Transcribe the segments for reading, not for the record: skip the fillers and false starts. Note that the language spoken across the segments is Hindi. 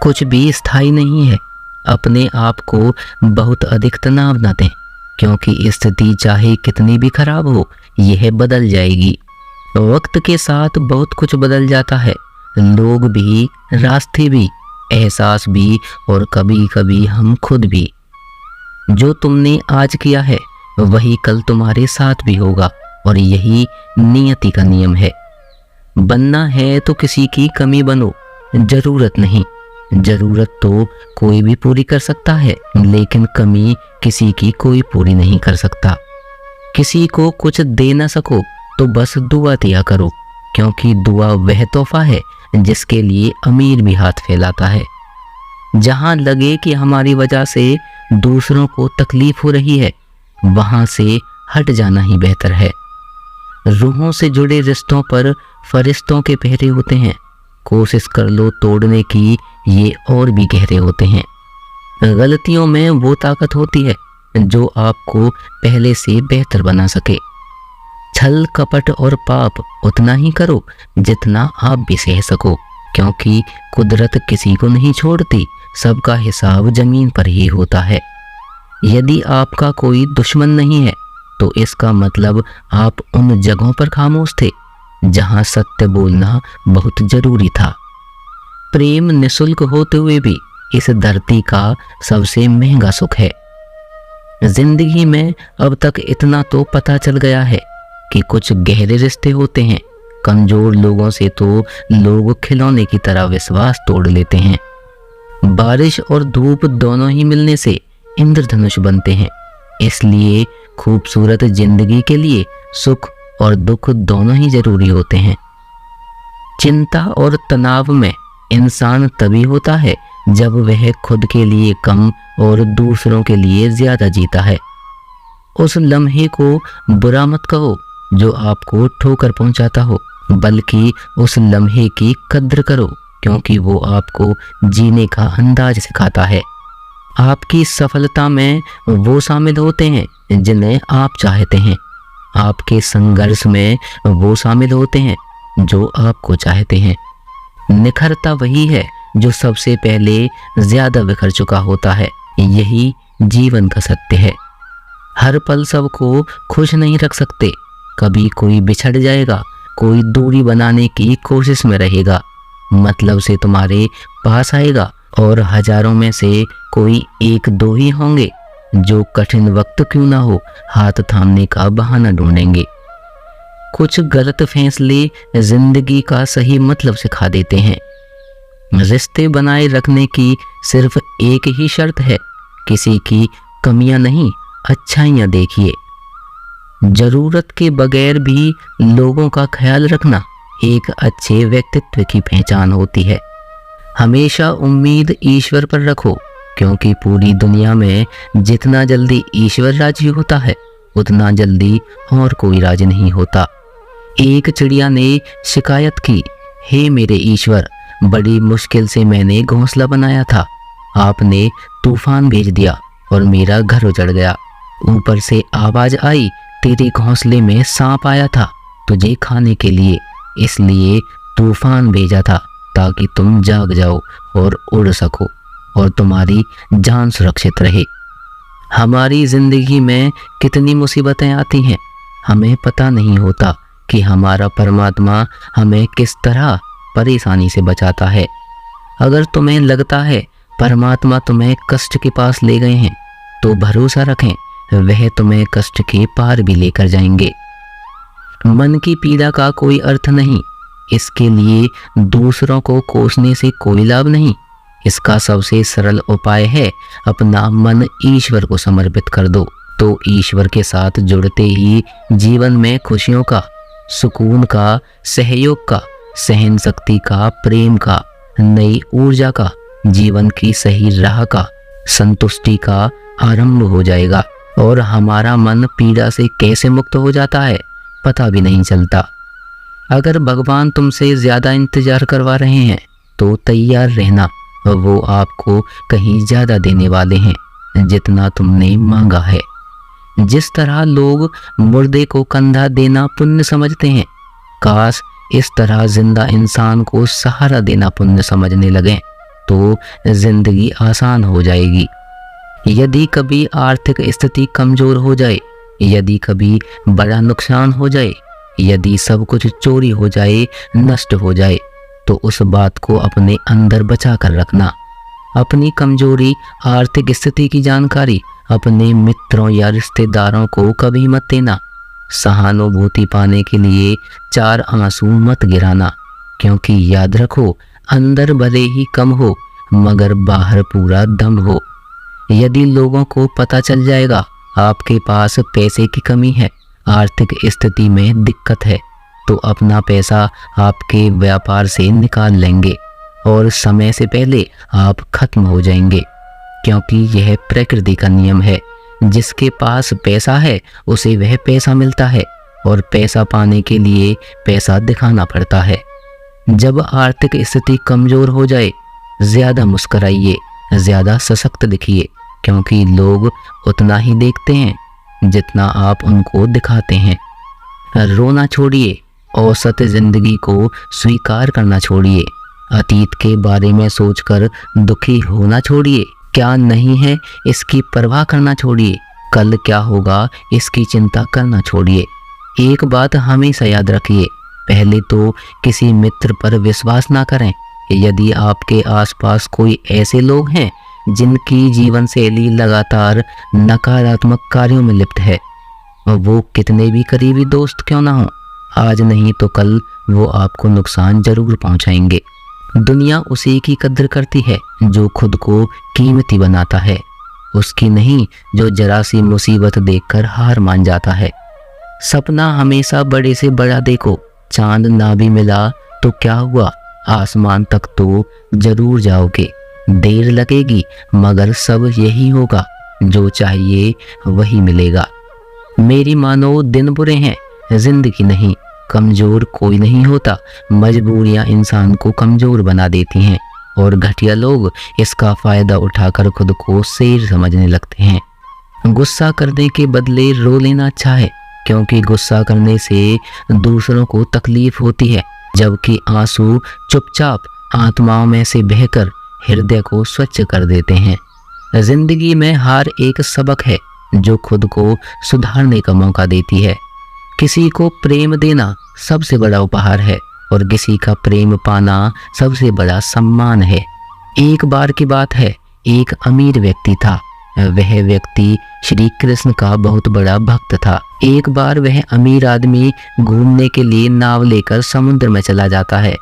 कुछ भी स्थायी नहीं है। अपने आप को बहुत अधिक तनाव न दें, क्योंकि स्थिति चाहे कितनी भी खराब हो, यह बदल जाएगी। वक्त के साथ बहुत कुछ बदल जाता है, लोग भी, रास्ते भी, एहसास भी और कभी कभी हम खुद भी। जो तुमने आज किया है वही कल तुम्हारे साथ भी होगा, और यही नियति का नियम है। बनना है तो किसी की कमी बनो, जरूरत नहीं। जरूरत तो कोई भी पूरी कर सकता है, लेकिन कमी किसी की कोई पूरी नहीं कर सकता। किसी को कुछ दे न सको तो बस दुआ दिया करो, क्योंकि दुआ वह तोहफा है जिसके लिए अमीर भी हाथ फैलाता है। जहां लगे कि हमारी वजह से दूसरों को तकलीफ हो रही है, वहां से हट जाना ही बेहतर है। रूहों से जुड़े रिश्तों पर फरिश्तों के पहरे होते हैं। कोशिश कर लो तोड़ने की, ये और भी गहरे होते हैं। गलतियों में वो ताकत होती है जो आपको पहले से बेहतर बना सके। छल कपट और पाप उतना ही करो जितना आप भी सह सको, क्योंकि कुदरत किसी को नहीं छोड़ती, सबका हिसाब जमीन पर ही होता है। यदि आपका कोई दुश्मन नहीं है तो इसका मतलब आप उन जगहों पर खामोश थे जहां सत्य बोलना बहुत जरूरी था। प्रेम निःशुल्क होते हुए भी इस धरती का सबसे महंगा सुख है। जिंदगी में अब तक इतना तो पता चल गया है कि कुछ गहरे रिश्ते होते हैं। कमजोर लोगों से तो लोग खिलौने की तरह विश्वास तोड़ लेते हैं। बारिश और धूप दोनों ही मिलने से इंद्रधनुष बनते हैं। इसलिए खूबसूरत जिंदगी के लिए सुख और दुख दोनों ही जरूरी होते हैं। चिंता और तनाव में इंसान तभी होता है जब वह खुद के लिए कम और दूसरों के लिए ज्यादा जीता है। उस लम्हे को बुरा मत कहो जो आपको ठोकर पहुंचाता हो, बल्कि उस लम्हे की कद्र करो, क्योंकि वो आपको जीने का अंदाज सिखाता है। आपकी सफलता में वो शामिल होते हैं जिन्हें आप चाहते हैं। आपके संघर्ष में वो शामिल होते हैं जो आपको चाहते हैं। निखरता वही है जो सबसे पहले ज्यादा बिखर चुका होता है। यही जीवन का सत्य है। हर पल सबको खुश नहीं रख सकते। कभी कोई बिछड़ जाएगा, कोई दूरी बनाने की कोशिश में रहेगा, मतलब से तुम्हारे पास आएगा, और हजारों में से कोई एक दो ही होंगे जो कठिन वक्त क्यों ना हो हाथ थामने का बहाना ढूंढेंगे। कुछ गलत फैसले जिंदगी का सही मतलब सिखा देते हैं। रिश्ते बनाए रखने की सिर्फ एक ही शर्त है, किसी की कमियां नहीं, अच्छाइयां देखिए। जरूरत के बगैर भी लोगों का ख्याल रखना एक अच्छे व्यक्तित्व की पहचान होती है। हमेशा उम्मीद ईश्वर पर रखो, क्योंकि पूरी दुनिया में जितना जल्दी ईश्वर राजी होता है उतना जल्दी और कोई राजी नहीं होता। एक चिड़िया ने शिकायत की, हे मेरे ईश्वर, बड़ी मुश्किल से मैंने घोंसला बनाया था, आपने तूफान भेज दिया और मेरा घर उजड़ गया। ऊपर से आवाज आई, तेरे घोंसले में सांप आया था तुझे खाने के लिए, इसलिए तूफान भेजा था ताकि तुम जाग जाओ और उड़ सको और तुम्हारी जान सुरक्षित रहे। हमारी जिंदगी में कितनी मुसीबतें आती हैं, हमें पता नहीं होता कि हमारा परमात्मा हमें किस तरह परेशानी से बचाता है। अगर तुम्हें लगता है परमात्मा तुम्हें कष्ट के पास ले गए हैं, तो भरोसा रखें वह तुम्हें कष्ट के पार भी लेकर जाएंगे। मन की पीड़ा का कोई अर्थ नहीं, इसके लिए दूसरों को कोसने से कोई लाभ नहीं। इसका सबसे सरल उपाय है अपना मन ईश्वर को समर्पित कर दो, तो ईश्वर के साथ जुड़ते ही जीवन में खुशियों का, सुकून का, सहयोग का, सहन शक्ति का, प्रेम का, नई ऊर्जा का, जीवन की सही राह का, संतुष्टि का आरंभ हो जाएगा। और हमारा मन पीड़ा से कैसे मुक्त हो जाता है पता भी नहीं चलता। अगर भगवान तुमसे ज्यादा इंतजार करवा रहे हैं तो तैयार रहना, वो आपको कहीं ज्यादा देने वाले हैं जितना तुमने मांगा है। जिस तरह लोग मुर्दे को कंधा देना पुण्य समझते हैं, काश इस तरह जिंदा इंसान को सहारा देना पुण्य समझने लगे। तो जिंदगी आसान हो जाएगी। यदि कभी आर्थिक स्थिति कमजोर हो जाए, यदि कभी बड़ा नुकसान हो जाए, यदि सब कुछ चोरी हो जाए, नष्ट हो जाए, तो उस बात को अपने अंदर बचा कर रखना। अपनी कमजोरी, आर्थिक स्थिति की जानकारी अपने मित्रों या रिश्तेदारों को कभी मत देना। सहानुभूति पाने के लिए 4 आंसू मत गिराना, क्योंकि याद रखो, अंदर भले ही कम हो मगर बाहर पूरा दम हो। यदि लोगों को पता चल जाएगा आपके पास पैसे की कमी है, आर्थिक स्थिति में दिक्कत है, तो अपना पैसा आपके व्यापार से निकाल लेंगे और समय से पहले आप खत्म हो जाएंगे, क्योंकि यह प्रकृति का नियम है। जिसके पास पैसा है उसे वह पैसा मिलता है और पैसा पाने के लिए पैसा दिखाना पड़ता है। जब आर्थिक स्थिति कमजोर हो जाए, ज्यादा मुस्कुराइए, ज्यादा सशक्त दिखिए, क्योंकि लोग उतना ही देखते हैं जितना आप उनको दिखाते हैं। रोना छोड़िए, औसत जिंदगी को स्वीकार करना छोड़िए, अतीत के बारे में सोचकर दुखी होना छोड़िए, क्या नहीं है इसकी परवाह करना छोड़िए, कल क्या होगा इसकी चिंता करना छोड़िए। एक बात हमेशा याद रखिए, पहले तो किसी मित्र पर विश्वास ना करें। यदि आपके आसपास कोई ऐसे लोग हैं जिनकी जीवन शैली लगातार नकारात्मक कार्यों में लिप्त है, वो कितने भी करीबी दोस्त क्यों ना हो, आज नहीं तो कल वो आपको नुकसान जरूर पहुंचाएंगे। दुनिया उसी की कद्र करती है जो खुद को कीमती बनाता है, उसकी नहीं जो जरा सी मुसीबत देखकर हार मान जाता है। सपना हमेशा बड़े से बड़ा देखो, चांद ना भी मिला तो क्या हुआ, आसमान तक तो जरूर जाओगे। देर लगेगी मगर सब यही होगा, जो चाहिए वही मिलेगा। मेरी मानो दिन बुरे हैं, जिंदगी नहीं। कमजोर कोई नहीं होता, मजबूरियां इंसान को कमजोर बना देती हैं और घटिया लोग इसका फायदा उठाकर खुद को शेर समझने लगते हैं। गुस्सा करने के बदले रो लेना अच्छा है, क्योंकि गुस्सा करने से दूसरों को तकलीफ होती है, जबकि आंसू चुपचाप आत्माओं में से बहकर हृदय को स्वच्छ कर देते हैं। जिंदगी में हार एक सबक है जो खुद को सुधारने का मौका देती है। किसी को प्रेम देना सबसे बड़ा उपहार है और किसी का प्रेम पाना सबसे बड़ा सम्मान है। एक बार की बात है, एक अमीर व्यक्ति था। वह व्यक्ति श्री कृष्ण का बहुत बड़ा भक्त था। एक बार वह अमीर आदमी घूमने के लिए नाव लेकर समुद्र में चला जाता है।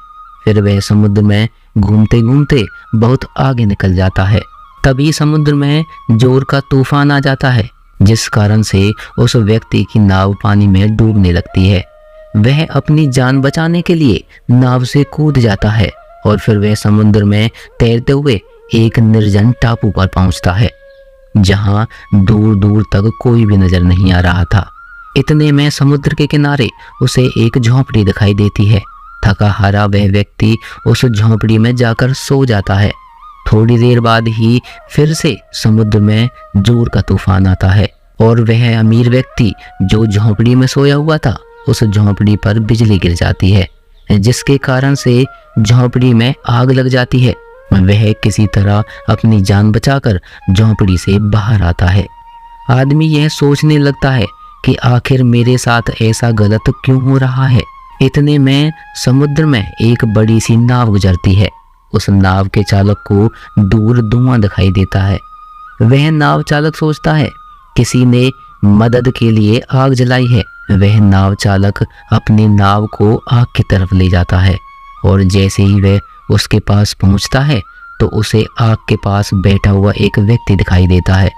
फिर वह समुद्र में घूमते घूमते बहुत आगे निकल जाता है। तभी समुद्र में जोर का तूफान आ जाता है, जिस कारण से उस व्यक्ति की नाव पानी में डूबने लगती है। वह अपनी जान बचाने के लिए नाव से कूद जाता है और फिर वह समुद्र में तैरते हुए एक निर्जन टापू पर पहुंचता है, जहां दूर दूर तक कोई भी नजर नहीं आ रहा था। इतने में समुद्र के किनारे उसे एक झोंपड़ी दिखाई देती है। थका हारा वह व्यक्ति उस झोंपड़ी में जाकर सो जाता है। थोड़ी देर बाद ही फिर से समुद्र में जोर का तूफान आता है और वह अमीर व्यक्ति जो झोंपड़ी में सोया हुआ था, उस झोंपड़ी पर बिजली गिर जाती है, जिसके कारण से झोंपड़ी में आग लग जाती है। वह किसी तरह अपनी जान बचाकर झोंपड़ी से बाहर आता है। आदमी यह सोचने लगता है कि आखिर मेरे साथ ऐसा गलत क्यों हो रहा है। इतने में समुद्र में एक बड़ी सी नाव गुजरती है। उस नाव के चालक को दूर धुआं दिखाई देता है। वह नाव चालक सोचता है किसी ने मदद के लिए आग जलाई है। वह नाव चालक अपनी नाव को आग की तरफ ले जाता है और जैसे ही वह उसके पास पहुंचता है तो उसे आग के पास बैठा हुआ एक व्यक्ति दिखाई देता है।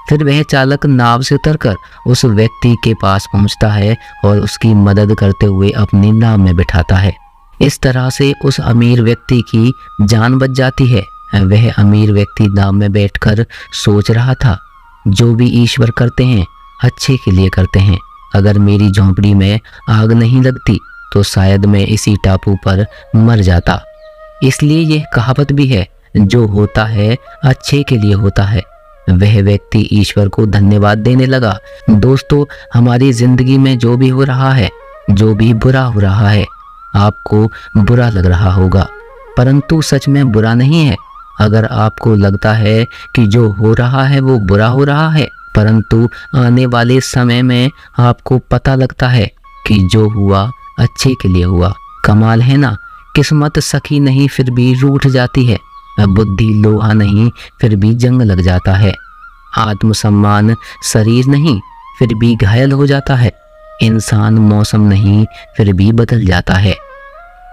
फिर वह चालक नाव से उतरकर उस व्यक्ति के पास पहुंचता है और उसकी मदद करते हुए अपनी नाव में बिठाता है। इस तरह से उस अमीर व्यक्ति की जान बच जाती है। वह अमीर व्यक्ति नाव में बैठकर सोच रहा था, जो भी ईश्वर करते हैं अच्छे के लिए करते हैं। अगर मेरी झोंपड़ी में आग नहीं लगती तो शायद मैं इसी टापू पर मर जाता। इसलिए यह कहावत भी है, जो होता है अच्छे के लिए होता है। वह व्यक्ति ईश्वर को धन्यवाद देने लगा। दोस्तों, हमारी जिंदगी में जो भी हो रहा है, जो भी बुरा हो रहा है, आपको बुरा लग रहा होगा, परंतु सच में बुरा नहीं है। अगर आपको लगता है कि जो हो रहा है वो बुरा हो रहा है, परंतु आने वाले समय में आपको पता लगता है कि जो हुआ अच्छे के लिए हुआ। कमाल है ना, किस्मत सखी नहीं फिर भी रूठ जाती है, बुद्धि लोहा नहीं फिर भी जंग लग जाता है, आत्मसम्मान शरीर नहीं फिर भी घायल हो जाता है, इंसान मौसम नहीं फिर भी बदल जाता है।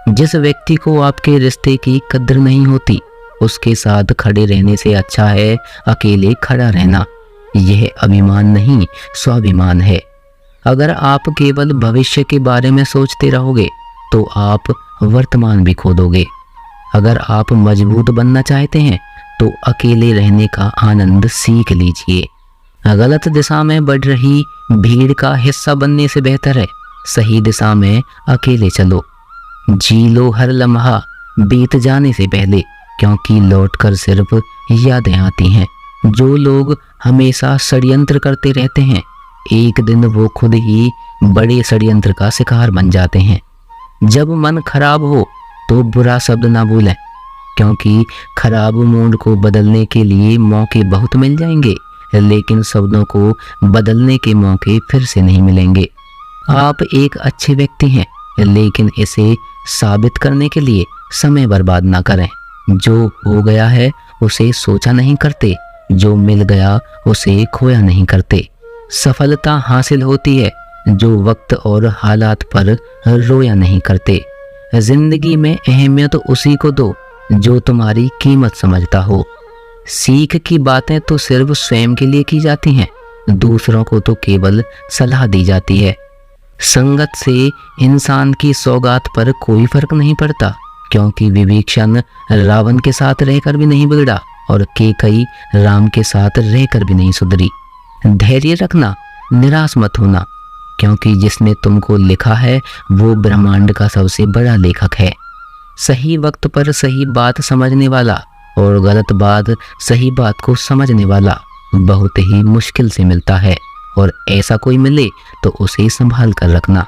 जिस व्यक्ति को आपके रिश्ते की कद्र नहीं होती, उसके साथ खड़े रहने से अच्छा है अकेले खड़ा रहना। यह अभिमान नहीं स्वाभिमान है। अगर आप केवल भविष्य के बारे में सोचते रहोगे तो आप वर्तमान भी खो दोगे। अगर आप मजबूत बनना चाहते हैं तो अकेले रहने का आनंद सीख लीजिए। गलत दिशा में बढ़ रही भीड़ का हिस्सा बनने से बेहतर है सही दिशा में अकेले चलो। जी लो हर लम्हा बीत जाने से पहले, क्योंकि लौटकर सिर्फ यादें आती हैं। जो लोग हमेशा षड्यंत्र करते रहते हैं, एक दिन वो खुद ही बड़े षड्यंत्र का शिकार बन जाते हैं। जब मन खराब हो तो बुरा शब्द ना भूलें, क्योंकि खराब मूड को बदलने के लिए मौके बहुत मिल जाएंगे, लेकिन शब्दों को बदलने के मौके फिर से नहीं मिलेंगे। आप एक अच्छे व्यक्ति हैं, लेकिन इसे साबित करने के लिए समय बर्बाद ना करें। जो हो गया है उसे सोचा नहीं करते, जो मिल गया उसे खोया नहीं करते। सफलता हासिल होती है जो वक्त और हालात पर रोया नहीं करते। जिंदगी में अहमियत उसी को दो जो तुम्हारी कीमत समझता हो। सीख की बातें तो सिर्फ स्वयं के लिए की जाती हैं, दूसरों को तो केवल सलाह दी जाती है। संगत से इंसान की सौगात पर कोई फर्क नहीं पड़ता, क्योंकि विभीषण रावण के साथ रहकर भी नहीं बिगड़ा और कैकेयी राम के साथ रहकर भी नहीं सुधरी। धैर्य रखना, निराश मत होना, क्योंकि जिसने तुमको लिखा है वो ब्रह्मांड का सबसे बड़ा लेखक है। सही वक्त पर सही बात समझने वाला और गलत बात सही बात को समझने वाला बहुत ही मुश्किल से मिलता है, और ऐसा कोई मिले तो उसे संभाल कर रखना।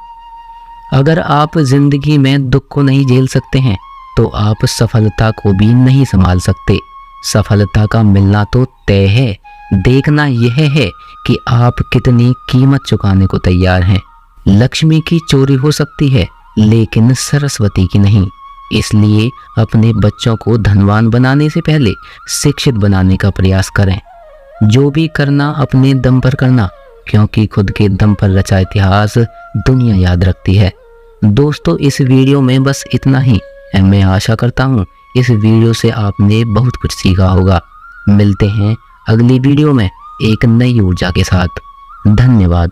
अगर आप जिंदगी में दुख को नहीं झेल सकते हैं तो आप सफलता को भी नहीं संभाल सकते। सफलता का मिलना तो तय है, देखना यह है कि आप कितनी कीमत चुकाने को तैयार हैं। लक्ष्मी की चोरी हो सकती है लेकिन सरस्वती की नहीं, इसलिए अपने बच्चों को धनवान बनाने से पहले शिक्षित बनाने का प्रयास करें। जो भी करना अपने दम पर करना, क्योंकि खुद के दम पर रचा इतिहास दुनिया याद रखती है। दोस्तों, इस वीडियो में बस इतना ही। मैं आशा करता हूँ इस वीडियो से आपने बहुत कुछ सीखा होगा। मिलते हैं अगली वीडियो में एक नई ऊर्जा के साथ। धन्यवाद।